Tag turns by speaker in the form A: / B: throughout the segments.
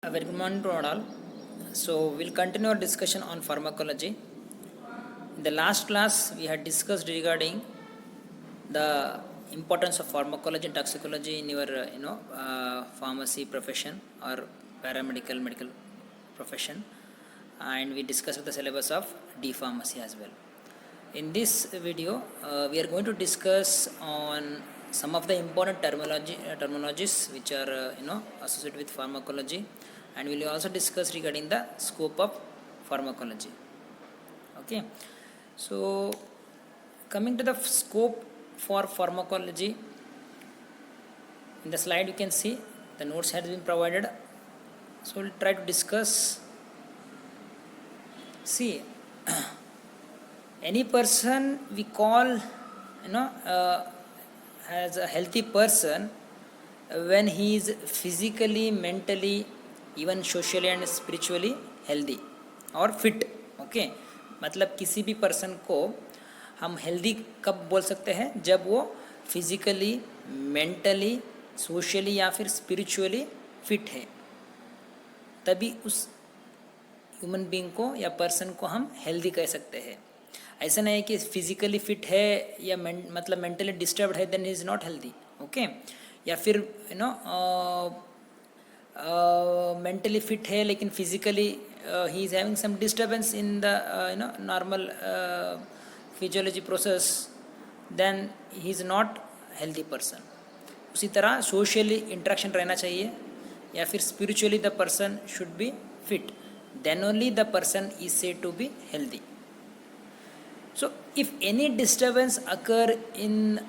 A: A very good morning to all. So we'll continue our discussion on pharmacology. In the last class, we had discussed regarding the importance of pharmacology and toxicology in your pharmacy profession or paramedical medical profession, and we discussed the syllabus of D pharmacy as well. In this video, we are going to discuss on some of the important terminologies which are associated with pharmacology, and we will also discuss regarding the scope of pharmacology. Okay, so coming to the scope for pharmacology, in the slide you can see the notes has been provided, so we'll try to discuss. See, any person we call as a healthy person when he is physically, mentally, even socially and spiritually healthy और fit. Okay, मतलब किसी भी person को हम healthy कब बोल सकते हैं? जब वो फिजिकली, मेंटली, सोशली या फिर स्पिरिचुअली फिट है, तभी उस ह्यूमन बीइंग को या पर्सन को हम हेल्दी कह सकते हैं. ऐसा नहीं है कि फिजिकली फिट है या मतलब मेंटली डिस्टर्ब्ड है then he is not healthy. Okay, या फिर मेंटली फिट है लेकिन physically he is having some disturbance in the normal physiology process, then he is not healthy person. उसी तरह सोशली इंटरेक्शन रहना चाहिए, या फिर spiritually the person should be fit, then only the person is said to be healthy. So if any disturbance occur in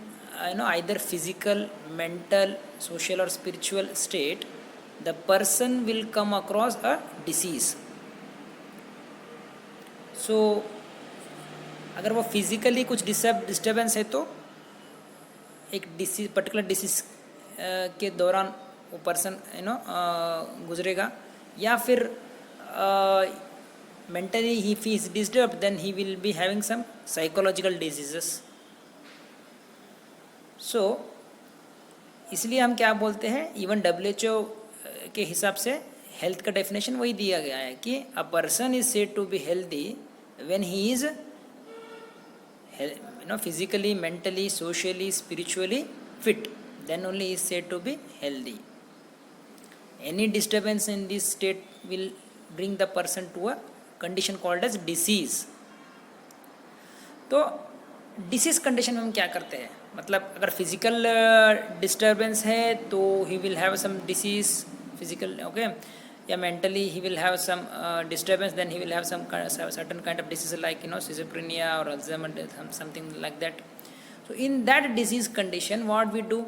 A: either physical, mental, social or spiritual state, the person will come across a disease. So अगर वो physically कुछ disturbance है तो एक disease, particular disease के दौरान वो person गुजरेगा, या फिर mentally if he is disturbed then he will be having some psychological diseases. So इसलिए हम क्या बोलते हैं, इवन WHO के हिसाब से हेल्थ का डेफिनेशन वही दिया गया है कि a person is said to be healthy when he is physically, mentally, socially, spiritually fit, then only is said to be healthy. Any disturbance in this state will bring the person to a condition called as disease. तो disease condition में हम क्या करते हैं, मतलब अगर physical disturbance है तो he will have some disease physical, okay, या mentally he will have some disturbance, then he will have some certain kind of disease like schizophrenia or Alzheimer, something like that. So in that disease condition what we do,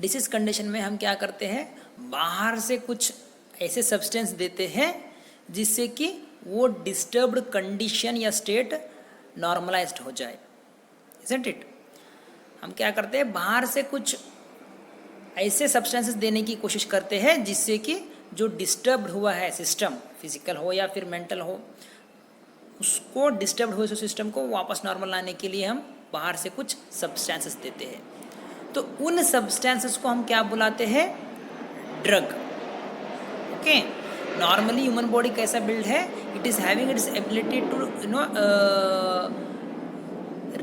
A: disease condition में हम क्या करते हैं, बाहर से कुछ ऐसे substance देते हैं जिससे कि वो डिस्टर्ब्ड कंडीशन या स्टेट नॉर्मलाइज्ड हो जाए. Isn't it? हम क्या करते हैं, बाहर से कुछ ऐसे सब्सटेंसेस देने की कोशिश करते हैं जिससे कि जो डिस्टर्ब्ड हुआ है सिस्टम, फिजिकल हो या फिर मेंटल हो, उसको डिस्टर्ब्ड हुए सिस्टम को वापस नॉर्मल लाने के लिए हम बाहर से कुछ सब्सटेंसेस देते हैं. तो उन सब्सटेंसेस को हम क्या बुलाते हैं, drug. Okay, normally human body कैसा बिल्ड है, it is having its ability to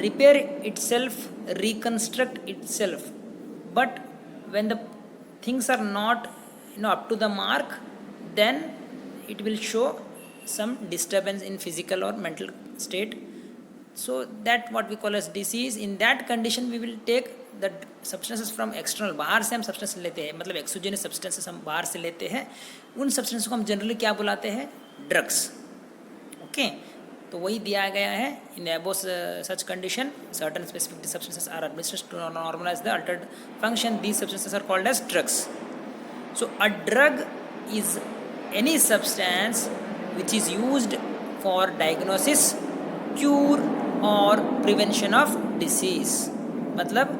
A: repair itself, reconstruct itself, but when the things are not up to the mark then it will show some disturbance in physical or mental state. So that what we call as disease. In that condition we will take the substances from external, बाहर से हम substance लेते हैं, मतलब exogenous substances हम बाहर से लेते हैं. उन सब्सटेंस को हम जनरली क्या बुलाते हैं, ड्रग्स. ओके, तो वही दिया गया है. In above such condition certain specific substances are administered to normalize the altered function. These substances are called as drugs. So a drug is any substance which is used for diagnosis, cure or prevention of disease. मतलब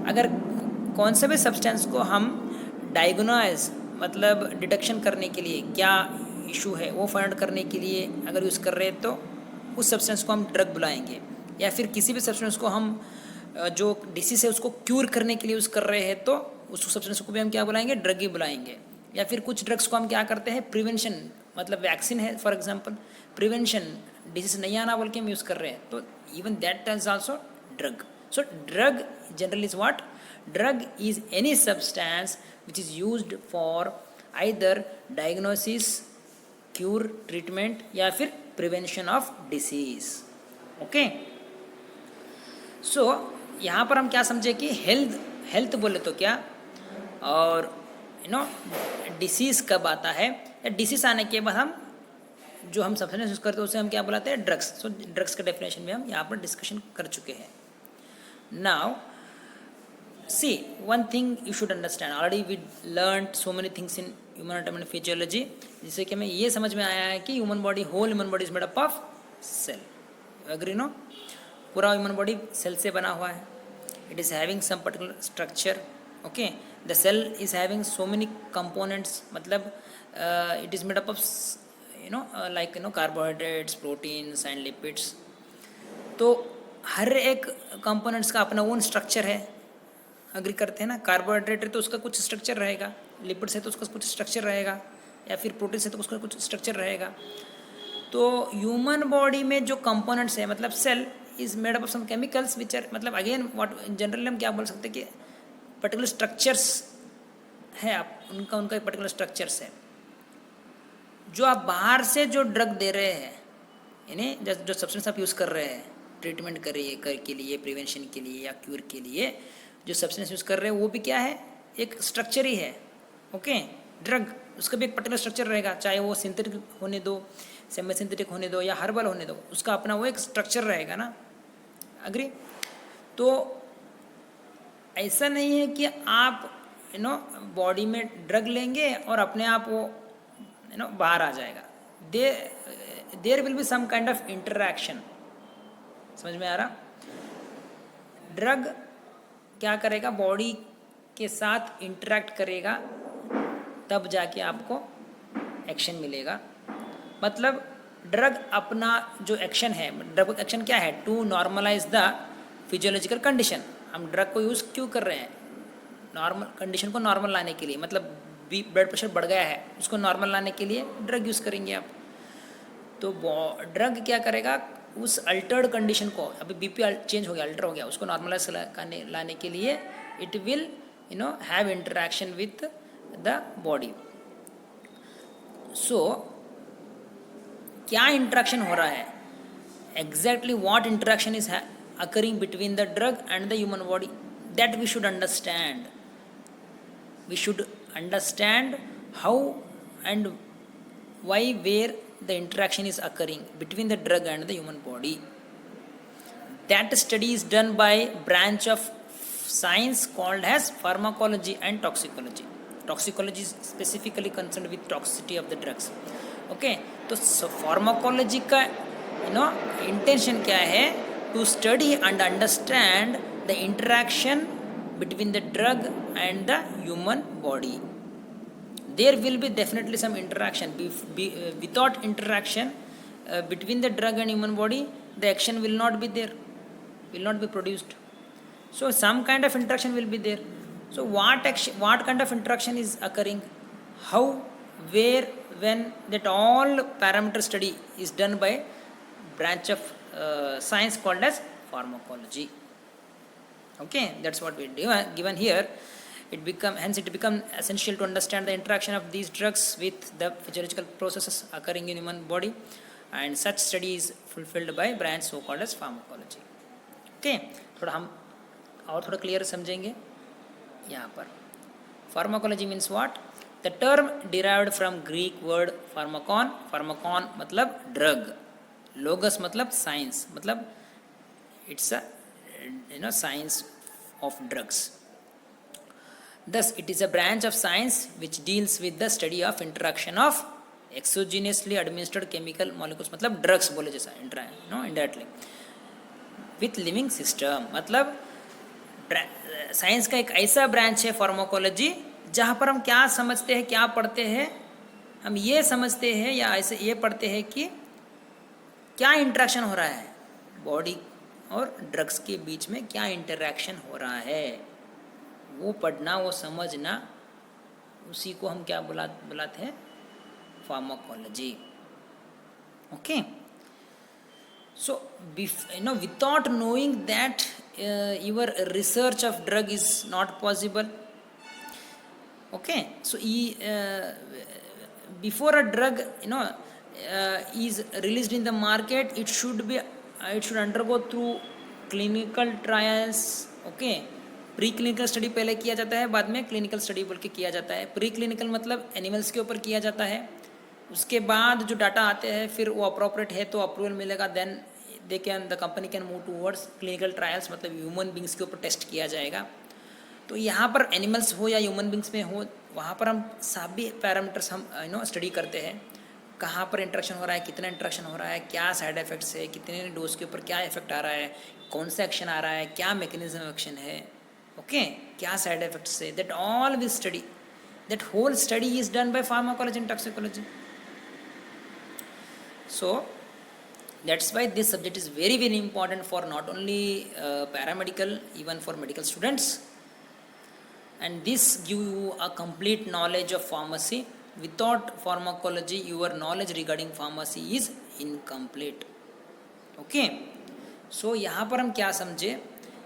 A: अगर कौन से भी substance को हम diagnose मतलब detection करने के लिए क्या इशू है वो फाइंड करने के लिए अगर यूज़ कर रहे हैं तो उस सब्सटेंस को हम ड्रग बुलाएंगे. या फिर किसी भी सब्सटेंस को हम जो डिसीज है उसको क्यूर करने के लिए यूज़ कर रहे हैं तो उस सब्सटेंस को भी हम क्या बुलाएंगे, ड्रग ही बुलाएंगे. या फिर कुछ ड्रग्स को हम क्या करते हैं प्रिवेंशन, मतलब वैक्सीन है फॉर एग्जांपल, प्रिवेंशन डिजीज नहीं आना बोल के हम यूज़ कर रहे हैं, तो even that is also drug. So drug generally is what? Drug is any substance which is used for either diagnosis, cure, treatment या फिर प्रिवेंशन ऑफ डिसीज. ओके, सो यहाँ पर हम क्या समझे कि हेल्थ बोले तो क्या, और डिसीज़ कब आता है, या डिसीज़ आने के बाद हम जो हम सब्सटेंस यूज़ करते हैं उसे हम क्या बुलाते हैं? ड्रग्स. सो ड्रग्स का डेफिनेशन भी हम यहाँ पर डिस्कशन कर चुके हैं. Now see one thing you should understand, already we learn so many things in human anatomy and physiology, जिससे कि हमें ये समझ में आया है कि human body, whole human body is made up of cell. Agree no? पूरा ह्यूमन बॉडी सेल से बना हुआ है. It is having some particular structure. Okay, the cell is having so many components, मतलब it is made up of like carbohydrates, proteins and lipids. तो हर एक components का अपना ओन स्ट्रक्चर है. अग्री करते हैं ना? कार्बोहाइड्रेट है तो उसका कुछ स्ट्रक्चर रहेगा, लिपिड्स है तो उसका कुछ स्ट्रक्चर रहेगा, या फिर प्रोटीन है तो उसका कुछ स्ट्रक्चर रहेगा. तो ह्यूमन बॉडी में जो कंपोनेंट्स है, मतलब cell is made up of some chemicals which are, मतलब अगेन व्हाट जनरली हम क्या बोल सकते हैं कि पर्टिकुलर स्ट्रक्चर्स है, आप उनका एक पर्टिकुलर स्ट्रक्चर्स है. जो आप बाहर से जो ड्रग दे रहे हैं, यानी जो सब्सटेंस आप यूज़ कर रहे हैं ट्रीटमेंट के लिए, प्रिवेंशन के लिए या क्यूर के लिए, जो सब्सटेंस यूज़ कर रहे हैं वो भी क्या है? एक स्ट्रक्चर ही है. ओके, ड्रग उसका भी एक पर्टिकुलर स्ट्रक्चर रहेगा, चाहे वो सिंथेटिक होने दो, सेमी सिंथेटिक होने दो या हर्बल होने दो, उसका अपना वो एक स्ट्रक्चर रहेगा ना. अग्री? तो ऐसा नहीं है कि आप बॉडी में ड्रग लेंगे और अपने आप वो बाहर आ जाएगा. There will be some kind of interaction. समझ में आ रहा? ड्रग क्या करेगा? बॉडी के साथ इंटरैक्ट करेगा, तब जाके आपको एक्शन मिलेगा. मतलब ड्रग अपना जो एक्शन है, ड्रग एक्शन क्या है? To normalize the physiological condition. हम ड्रग को यूज़ क्यों कर रहे हैं? नॉर्मल कंडीशन को नॉर्मल लाने के लिए, मतलब ब्लड प्रेशर बढ़ गया है उसको नॉर्मल लाने के लिए ड्रग यूज़ करेंगे आप. तो ड्रग क्या करेगा? उस अल्टर्ड कंडीशन को, अभी बीपी चेंज हो गया, अल्टर हो गया, उसको नॉर्मलाइज लाने के लिए it will have interaction with the body. So क्या इंटरेक्शन हो रहा है? Exactly what interaction is occurring between the drug and the human body, that we should understand. We should understand how and why, where the interaction is occurring between the drug and the human body. That study is done by branch of science called as pharmacology and toxicology. Toxicology is specifically concerned with toxicity of the drugs. Okay, तो pharmacology का intention क्या है? To study and understand the interaction between the drug and the human body. There will be definitely some interaction. Without interaction between the drug and human body, the action will not be there, will not be produced. So some kind of interaction will be there. So what kind of interaction is occurring? How, where, when? That all parameter study is done by branch of science called as pharmacology. Okay, that's what we given here. It become essential to understand the interaction of these drugs with the physiological processes occurring in human body, and such study is fulfilled by branch so called as pharmacology. Okay, थोड़ा हम और थोड़ा clear समझेंगे यहाँ पर. Pharmacology means what? The term derived from Greek word pharmakon. Pharmakon मतलब drug. Logos मतलब science, मतलब it's a science of drugs. Thus it is a branch of science which deals with the study of interaction of exogenously administered chemical molecules, मतलब drugs बोले जैसा indirectly, with living system. मतलब science का एक ऐसा branch है pharmacology जहाँ पर हम क्या समझते हैं, क्या पढ़ते हैं, हम ये समझते हैं या ऐसे ये पढ़ते हैं कि क्या इंटरेक्शन हो रहा है बॉडी और ड्रग्स के बीच में, क्या इंटरेक्शन हो रहा है, वो पढ़ना, वो समझना, उसी को हम क्या बुलाते हैं, pharmacology. Okay. So, without knowing that your research of drug is not possible. Okay. So, before a drug, is released in the market, it should undergo through clinical trials. Okay. Pre clinical study पहले किया जाता है, बाद में clinical study बोल के किया जाता है. प्री क्लिनिकल मतलब एनिमल्स के ऊपर किया जाता है. उसके बाद जो डाटा आते हैं फिर वो अप्रोप्रिएट है तो अप्रूवल मिलेगा, then the company can move towards clinical trials, मतलब ह्यूमन बींग्स के ऊपर टेस्ट किया जाएगा. तो यहाँ पर एनिमल्स हो या ह्यूमन बींग्स में हो, वहाँ पर हम सभी पैरामीटर्स हम स्टडी करते हैं. कहाँ पर इंटरेक्शन हो रहा है, कितना इंटरेक्शन हो रहा है, क्या साइड इफेक्ट्स है, कितने डोज के ऊपर क्या इफेक्ट आ रहा है, कौन सा एक्शन आ रहा है, क्या मैकेनिज्म एक्शन है. ओके. क्या साइड इफेक्ट्स है, that all we study. That whole study is done by pharmacology and toxicology. So that's why this subject is very very important for not only paramedical, even for medical students. And this give you a complete knowledge of pharmacy. Without pharmacology, your knowledge regarding pharmacy is incomplete. Okay. So यहाँ पर हम क्या समझे,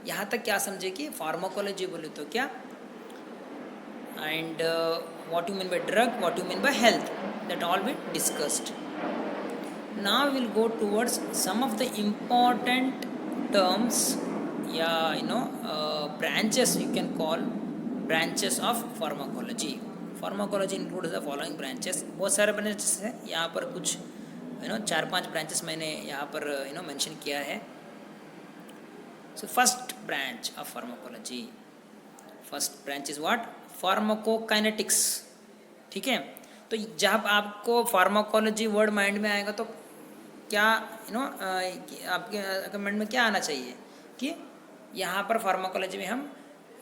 A: यहाँ तक क्या समझे कि फार्माकोलॉजी बोले तो क्या, and what you mean by drug, what you mean by health, that all we discussed. Now we will go towards some of the important terms, branches, you can call branches of pharmacology. Pharmacology includes the following branches. बहुत सारे branches हैं, यहाँ पर कुछ 4-5 branches मैंने यहाँ पर mention किया है. So first branch of pharmacology, first branch is what? Pharmacokinetics. ठीक है. तो जब आपको फार्माकोलॉजी वर्ड माइंड में आएगा तो क्या आपके माइंड में क्या आना चाहिए कि यहाँ पर फार्माकोलॉजी में हम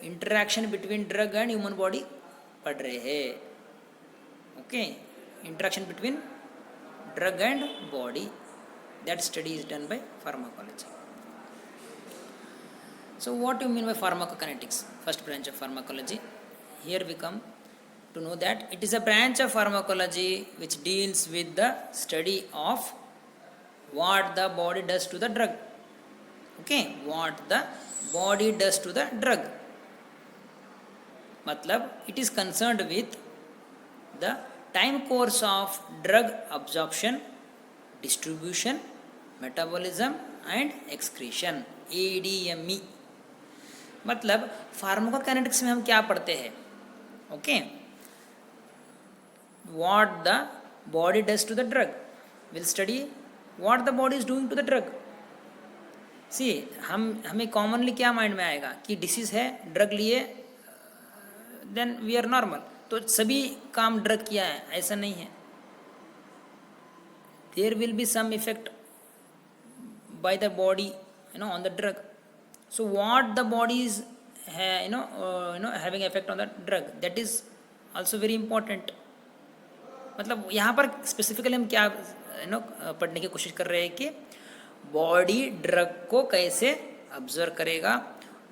A: interaction between drug and human body पढ़ रहे हैं. Okay. Interaction between drug and body, that study is done by pharmacology. So what you mean by pharmacokinetics, first branch of pharmacology. Here we come to know that it is a branch of pharmacology which deals with the study of what the body does to the drug. Okay. What the body does to the drug, matlab it is concerned with the time course of drug absorption, distribution, metabolism and excretion, ADME. मतलब pharmacokinetics में हम क्या पढ़ते हैं. Okay. What the body does to the drug, we'll study what the body is doing to the drug. See, हमें commonly क्या mind में आएगा कि डिसीज़ है, ड्रग लिए, देन वी आर नॉर्मल. तो सभी काम ड्रग किया है ऐसा नहीं है. There will be some effect by the body on the drug. So what the body is having effect on the drug, that is also very important. मतलब यहाँ पर स्पेसिफिकली हम क्या पढ़ने की कोशिश कर रहे हैं कि बॉडी ड्रग को कैसे ऑब्जर्व करेगा,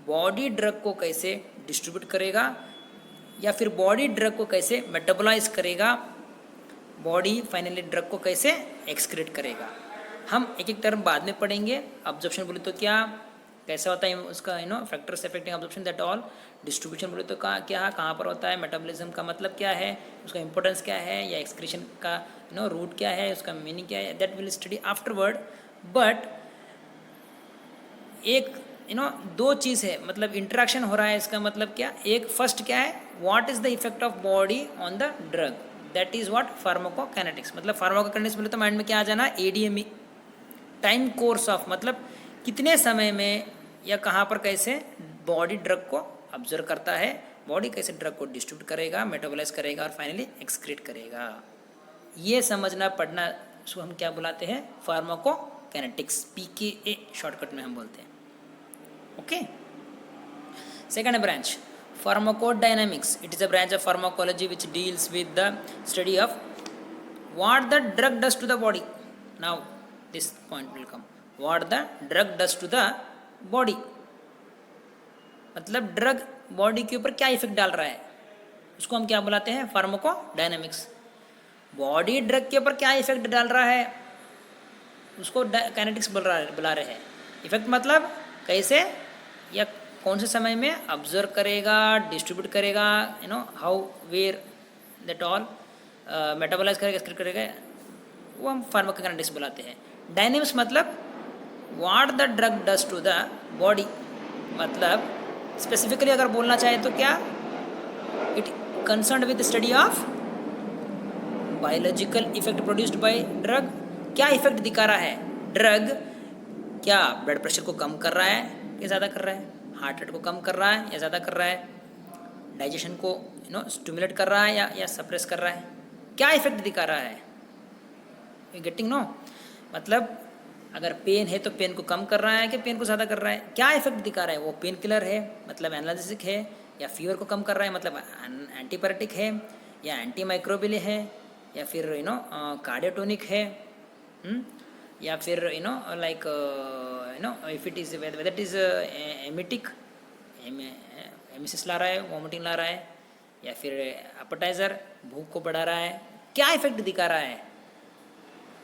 A: बॉडी ड्रग को कैसे डिस्ट्रीब्यूट करेगा, या फिर बॉडी ड्रग को कैसे मेटाबोलाइज करेगा, बॉडी फाइनली ड्रग को कैसे एक्सक्रीट करेगा. हम एक एक टर्म बाद में पढ़ेंगे. ऑब्जर्प्शन बोले तो क्या, कैसा होता है उसका factors affecting absorption, that all. Distribution बोले तो क्या कहाँ पर होता है, मेटाबॉलिज्म का मतलब क्या है, उसका इंपॉर्टेंस क्या है, या एक्सक्रीशन का रूट क्या है, उसका मीनिंग क्या है, that will study afterward. But एक दो चीज़ है, मतलब इंटरेक्शन हो रहा है, इसका मतलब क्या, एक फर्स्ट क्या है, what is the effect of body on the drug, that is what pharmacokinetics. मतलब फार्माकोकाइनेटिक्स बोले तो माइंड में क्या आ जाना, ADME, टाइम कोर्स ऑफ, मतलब कितने समय में या कहाँ पर कैसे बॉडी ड्रग को ऑब्जर्व करता है, बॉडी कैसे ड्रग को डिस्ट्रीब्यूट करेगा, मेटाबोलाइज करेगा और फाइनली एक्सक्रीट करेगा. ये समझना पढ़ना उसको हम क्या बुलाते हैं, फार्माकोकाइनेटिक्स, PKA शॉर्टकट में हम बोलते हैं. Okay. Second branch, pharmacodynamics. It is a branch of pharmacology which deals with the study of what the drug does to the body. Now this point will come, what the drug does to the body. मतलब drug body के ऊपर क्या effect डाल रहा है. उसको हम क्या बुलाते हैं, फार्माकोडायनेमिक्स। बॉडी ड्रग के ऊपर क्या इफेक्ट डाल रहा है उसको काइनेटिक्स बुला रहे हैं। इफेक्ट मतलब कैसे या कौन से समय में ऑब्जर्व करेगा, डिस्ट्रीब्यूट करेगा, how where that all metabolize करेगा, एक्सक्रीट करेगा, वो हम फार्माकोकाइनेटिक्स बुलाते हैं। डायनेमिक्स मतलब what the drug does to the body, मतलब स्पेसिफिकली अगर बोलना चाहे तो क्या, it concern with study of biological effect produced by drug. क्या इफेक्ट दिखा रहा है ड्रग, क्या ब्लड प्रेशर को कम कर रहा है या ज़्यादा कर रहा है, हार्ट रेट को कम कर रहा है या ज़्यादा कर रहा है, डाइजेशन को स्टिमुलेट कर रहा है या सप्रेस कर रहा है, क्या इफेक्ट दिखा रहा है, यू गेटिंग नो। मतलब अगर पेन है तो पेन को कम कर रहा है कि पेन को ज़्यादा कर रहा है, क्या इफेक्ट दिखा रहा है, वो पेन किलर है मतलब एनाल्जेसिक है, या फीवर को कम कर रहा है मतलब एंटीपायरेटिक है, या एंटी माइक्रोबियल है, या फिर कार्डियोटोनिक है, या फिर like if it is whether it is emetic, emesis ला रहा है, वॉमिटिंग ला रहा है, या फिर एपेटाइजर भूख को बढ़ा रहा है, क्या इफेक्ट दिखा रहा है,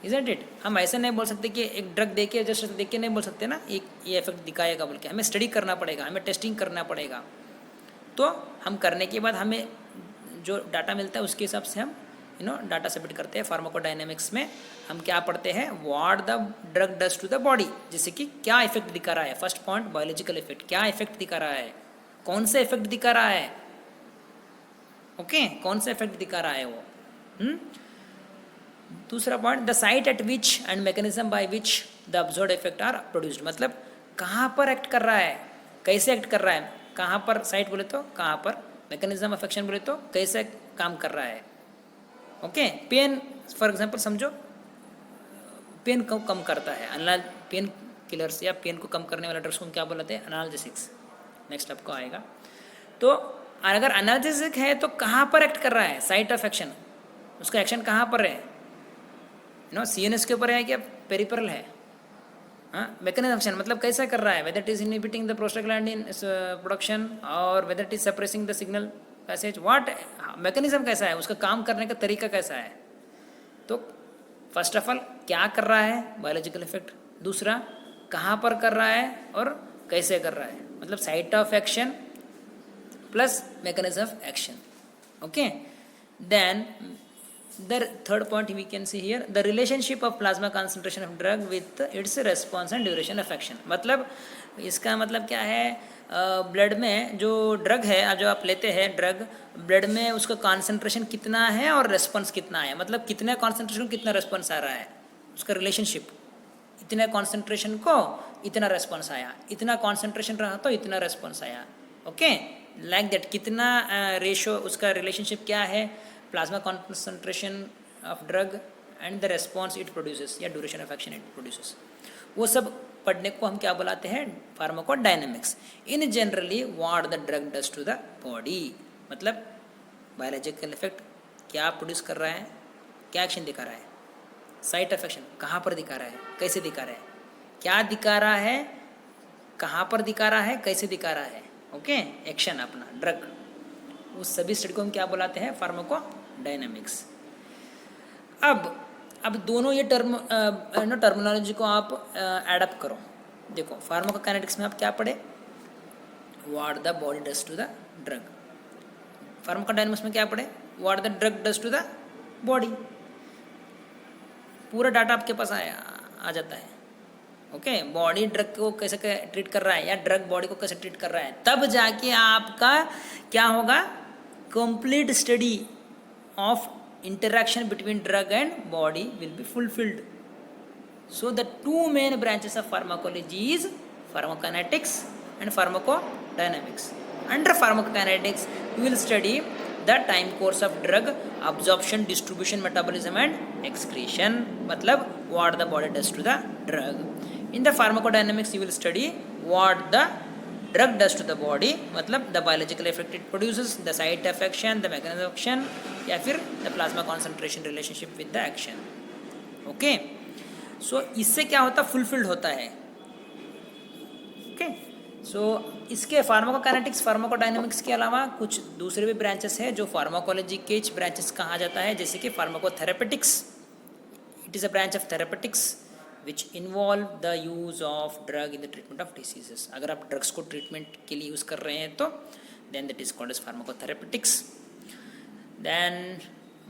A: इजंट इट। हम ऐसे नहीं बोल सकते कि एक ड्रग दे के जस्ट देख के नहीं बोल सकते ना एक ये इफेक्ट दिखाएगा बोल के, हमें स्टडी करना पड़ेगा, हमें टेस्टिंग करना पड़ेगा। तो हम करने के बाद हमें जो डाटा मिलता है उसके हिसाब से हम डाटा सबमिट करते हैं। फार्माकोडायनेमिक्स में हम क्या पढ़ते हैं, what the drug does to the body, जैसे कि क्या इफेक्ट दिखा रहा है। फर्स्ट पॉइंट बायोलॉजिकल इफेक्ट, क्या इफेक्ट दिखा रहा है, कौन से इफेक्ट दिखा रहा है, ओके कौन सा इफेक्ट दिखा रहा है वो। दूसरा point the site at which and mechanism by which the observed effect are produced, मतलब कहाँ पर एक्ट कर रहा है, कैसे एक्ट कर रहा है, कहाँ पर साइट बोले तो कहाँ पर, मैकेनिज्म ऑफ एक्शन बोले तो कैसे काम कर रहा है। ओके पेन फॉर एग्जांपल समझो, पेन को कम करता है, पेन किलर्स या पेन को कम करने वाले ड्रग्स को क्या बोलते हैं, एनाल्जेसिक्स, नेक्स्ट आपको आएगा। तो अगर एनाल्जेसिक है तो कहाँ पर एक्ट कर रहा है, साइट ऑफ एक्शन, उसका एक्शन कहाँ पर है, सीएनएस के ऊपर है क्या पेरिफेरल है, हाँ मैकेनिज्म एक्शन मतलब कैसा कर रहा है, whether it is inhibiting the prostaglandin production और whether it is suppressing the signal passage, what mechanism कैसा है, उसका काम करने का तरीका कैसा है। तो फर्स्ट ऑफ ऑल क्या कर रहा है, बायोलॉजिकल इफेक्ट, दूसरा कहाँ पर कर रहा है और कैसे कर रहा है, मतलब site of action plus mechanism of action. Okay then the third point we can see here, the relationship of plasma concentration of drug with its response and duration of action, मतलब इसका मतलब क्या है, ब्लड में जो drug है जो आप लेते हैं ड्रग, ब्लड में उसका कॉन्सेंट्रेशन कितना है और रेस्पॉन्स कितना है, मतलब कितने कॉन्सेंट्रेशन को कितना रेस्पॉन्स आ रहा है, उसका रिलेशनशिप, इतने कॉन्सेंट्रेशन को इतना रेस्पॉन्स आया, इतना कॉन्सेंट्रेशन रहा तो इतना रेस्पॉन्स आया। ओके लाइक दैट, कितना रेशो, उसका रिलेशनशिप क्या है, plasma concentration of drug and the response it produces या duration of action it produces, वो सब पढ़ने को हम क्या बुलाते हैं, pharmacodynamics. In generally what the drug does to the body, मतलब बायोलॉजिकल इफेक्ट क्या प्रोड्यूस कर रहा है, क्या एक्शन दिखा रहा है, साइट ऑफ एक्शन कहाँ पर दिखा रहा है, कैसे दिखा रहा है, क्या दिखा रहा है, कहाँ पर दिखा रहा है, कैसे दिखा रहा है, ओके एक्शन अपना ड्रग, उस सभी स्टडी को हम क्या बुलाते हैं, फार्माकोडायनेमिक्स। अब दोनों ये टर्मिनोलॉजी को आप एडअप करो। देखो फार्माकोकाइनेटिक्स में आप क्या पढ़े, what the body does to the drug, pharmacodynamics में क्या पढ़े, what the drug does to the body, पूरा डाटा आपके पास आ जाता है। ओके बॉडी ड्रग को कैसे ट्रीट कर रहा है या ड्रग बॉडी को कैसे ट्रीट कर रहा है, तब जाके आपका क्या होगा, complete study of interaction between drug and body will be fulfilled. So the two main branches of pharmacology is pharmacokinetics and pharmacodynamics. Under pharmacokinetics you will study the time course of drug absorption, distribution, metabolism and excretion, matlab what the body does to the drug. In the pharmacodynamics you will study what the drug does to the body, मतलब the biological effect it produces, the site of action, the mechanism of action, या फिर the plasma concentration relationship with the action. Okay, so इससे क्या होता, fulfilled होता है। Okay so इसके pharmacokinetics pharmacodynamics के अलावा कुछ दूसरे भी ब्रांचेस हैं जो फार्माकोलॉजी के ब्रांचेस कहा जाता है, जैसे कि pharmacotherapeutics. It is a branch of therapeutics which involve the use of drug in the treatment of diseases. अगर आप ड्रग्स को ट्रीटमेंट के लिए यूज़ कर रहे हैं तो then that is called as pharmacotherapeutics. Then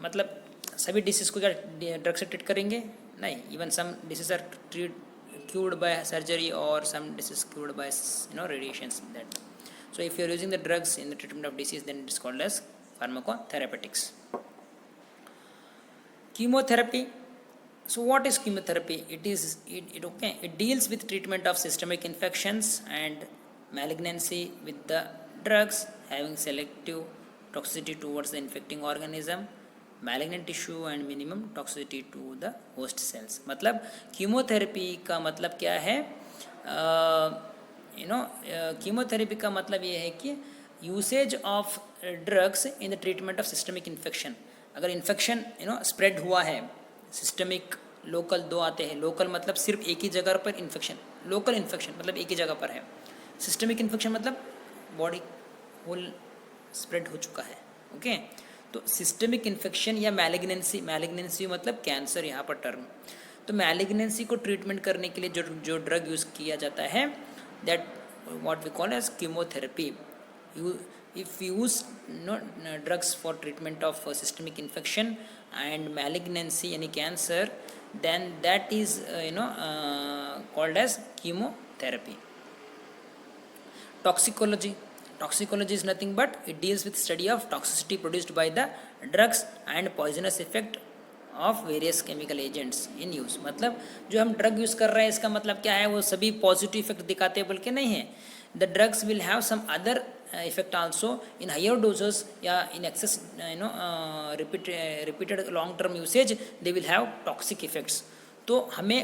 A: मतलब सभी डिसीज को क्या ड्रग से ट्रीट करेंगे? नहीं. Even some disease are cured by surgery or some disease cured by radiations. That so if you are using the drugs in the treatment of disease, then it is called as pharmacotherapeutics. Chemotherapy. So what is chemotherapy? It deals with treatment of systemic infections and malignancy with the drugs having selective toxicity towards the infecting organism, malignant tissue and minimum toxicity to the host cells. मतलब chemotherapy का मतलब क्या है? Chemotherapy का मतलब ये है कि usage of drugs in the treatment of systemic infection. अगर इन्फेक्शन स्प्रेड हुआ है, सिस्टमिक लोकल दो आते हैं. लोकल मतलब सिर्फ एक ही जगह पर इन्फेक्शन, लोकल इन्फेक्शन मतलब एक ही जगह पर है. सिस्टमिक इन्फेक्शन मतलब बॉडी होल स्प्रेड हो चुका है. ओके तो सिस्टमिक इन्फेक्शन या मैलिग्नेंसी मतलब कैंसर यहाँ पर टर्म. तो मैलिग्नेंसी को ट्रीटमेंट करने के लिए जो ड्रग यूज़ किया जाता है, that what we call as chemotherapy. If use drugs for treatment of systemic infection and malignancy यानी cancer, then that is called as chemotherapy. Toxicology is nothing but it deals with study of toxicity produced by the drugs and poisonous effect of various chemical agents in use. मतलब जो हम drug use कर रहे हैं इसका मतलब क्या है? वो सभी पॉजिटिव इफेक्ट दिखाते हैं बोल के नहीं है. The drugs will have some other effect also in higher doses या in excess repeated long term usage they will have toxic effects. तो हमें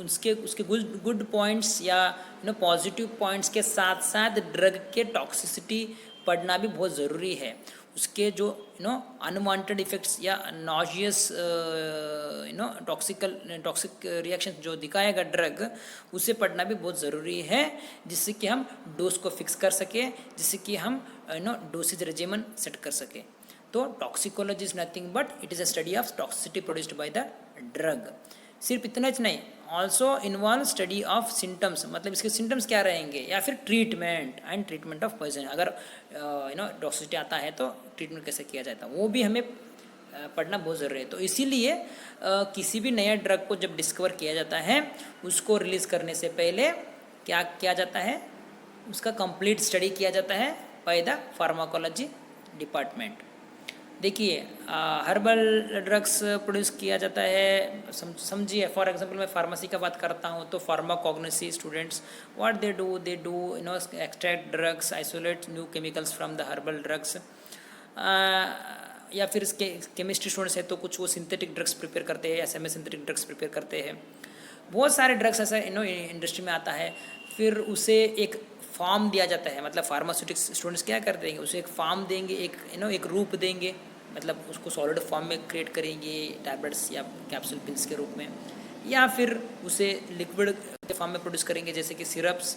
A: उसके गुड पॉइंट्स या पॉजिटिव पॉइंट्स के साथ साथ ड्रग के टॉक्सिसिटी पढ़ना भी बहुत ज़रूरी है. उसके जो अनवांटेड इफेक्ट्स या नॉजियस टॉक्सिक रिएक्शन जो दिखाएगा ड्रग, उसे पढ़ना भी बहुत ज़रूरी है, जिससे कि हम डोज को फिक्स कर सके, जिससे कि हम डोसेज रेजिमेन सेट कर सके. तो toxicology is nothing but it is a study of toxicity produced by the drug. सिर्फ इतना ही नहीं, also involve study of symptoms. मतलब इसके सिम्टम्स क्या रहेंगे, या फिर ट्रीटमेंट ऑफ पॉइजन. अगर टॉक्सिसिटी आता है तो ट्रीटमेंट कैसे किया जाता है वो भी हमें पढ़ना बहुत ज़रूरी है. तो इसीलिए किसी भी नया ड्रग को जब डिस्कवर किया जाता है, उसको रिलीज़ करने से पहले क्या किया जाता है? उसका कंप्लीट स्टडी किया जाता है बाय द फार्माकोलॉजी डिपार्टमेंट. देखिए हर्बल ड्रग्स प्रोड्यूस किया जाता है. समझिए फॉर एग्जांपल मैं फार्मेसी का बात करता हूँ तो pharmacognosy students what they do extract drugs, isolate new chemicals from the herbal drugs. या फिर इसके केमिस्ट्री स्टूडेंट्स है तो कुछ वो सिंथेटिक ड्रग्स प्रिपेयर करते हैं, एसएमए सिंथेटिक ड्रग्स प्रिपेयर करते हैं. बहुत सारे ड्रग्स ऐसा इंडस्ट्री में आता है. फिर उसे एक फॉर्म दिया जाता है. मतलब फार्मास्यूटिक्स स्टूडेंट्स क्या करते हैं, उसे एक फॉर्म देंगे, एक रूप देंगे. मतलब उसको सॉलिड फॉर्म में क्रिएट करेंगे टैबलेट्स या कैप्सूल पिल्स के रूप में, या फिर उसे लिक्विड के फॉर्म में प्रोड्यूस करेंगे जैसे कि सिरप्स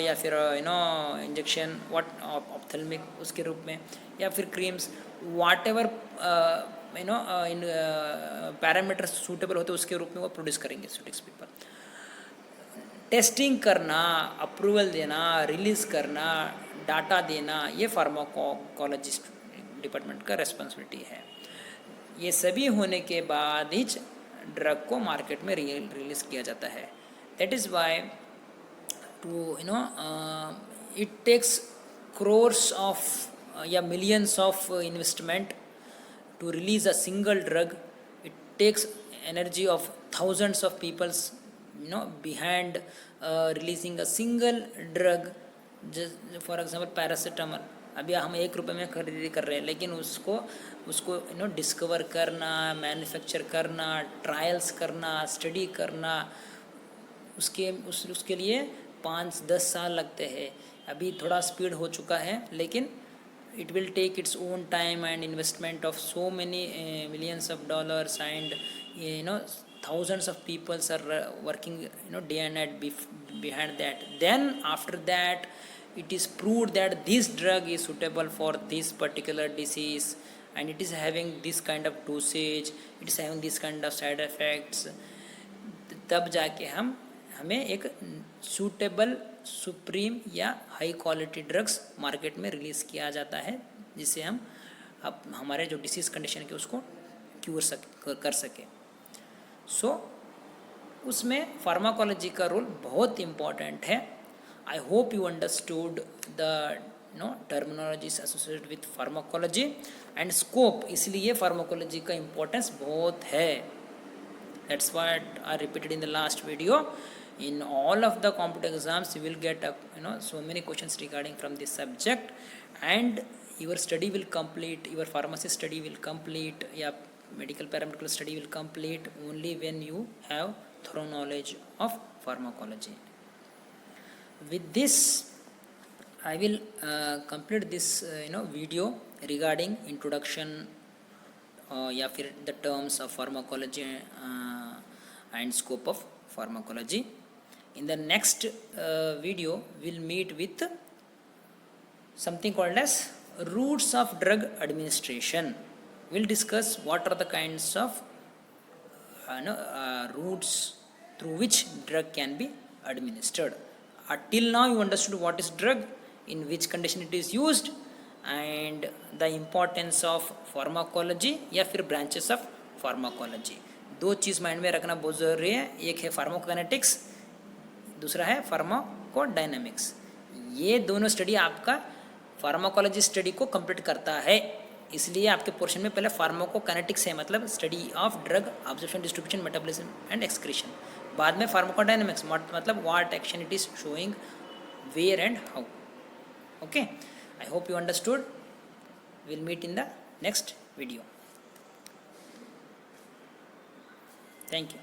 A: या फिर इंजेक्शन ऑप्थेल्मिक उसके रूप में, या फिर creams, whatever in parameters suitable होते उसके रूप में वो प्रोड्यूस करेंगे स्टूडेंट्स पीपल. टेस्टिंग करना, अप्रूवल देना, रिलीज़ करना, डाटा देना, ये फार्माकोलॉजिस्ट डिपार्टमेंट का रेस्पॉन्सिबिलिटी है. ये सभी होने के बाद ही ड्रग को मार्केट में रिलीज़ किया जाता है. That is why to it takes crores of या millions of investment to release a single drug. It takes energy of thousands of peoples behind releasing a single drug. For example paracetamol अभी हम 1 रुपये में खरीदी कर रहे हैं, लेकिन उसको डिस्कवर करना, मैन्युफैक्चर करना, ट्रायल्स करना, स्टडी करना, उसके लिए 5-10 साल लगते हैं. अभी थोड़ा स्पीड हो चुका है, लेकिन it will take its own time and investment of so many millions of dollars and thousands of people are working, day and night behind that. Then after that, it is proved that this drug is suitable for this particular disease, and it is having this kind of dosage, it is having this kind of side effects. तब जाके हमें एक suitable, supreme या high quality drugs market में release किया जाता है, जिससे हम अब हमारे जो डिसीज़ कंडीशन के उसको कर सके. सो उसमें फार्माकोलॉजी का रोल बहुत इम्पॉर्टेंट है. I hope you understood the terminologies associated with pharmacology and scope. इसलिए फार्माकोलॉजी का इम्पोर्टेंस बहुत है. That's what I repeated in the last video. In all of the competitive exams, you will get so many questions regarding from this subject, and your study will complete, your pharmacy study will complete, yeah, medical paramedical study will complete only when you have thorough knowledge of pharmacology. With this, I will complete this video regarding introduction या फिर the terms of pharmacology and scope of pharmacology. In the next video we'll meet with something called as routes of drug administration. We'll discuss what are the kinds of routes through which drug can be administered. Till now you understood what is drug, in which condition it is used, and the importance of pharmacology या फिर branches of pharmacology. दो चीज़ mind में रखना बहुत ज़रूरी है. एक है फार्माकोकाइनेटिक्स, दूसरा है फार्माकोडायनामिक्स. ये दोनों स्टडी आपका फार्माकोलॉजी स्टडी को कंप्लीट करता है. इसलिए आपके पोर्शन में पहले फार्माकोकाइनेटिक्स है, मतलब study of drug observation, distribution, metabolism and excretion. बाद में फार्माकोडायनामिक्स, मतलब what action it is showing, where and how. Okay, I hope you understood. We'll meet in the next video. Thank you.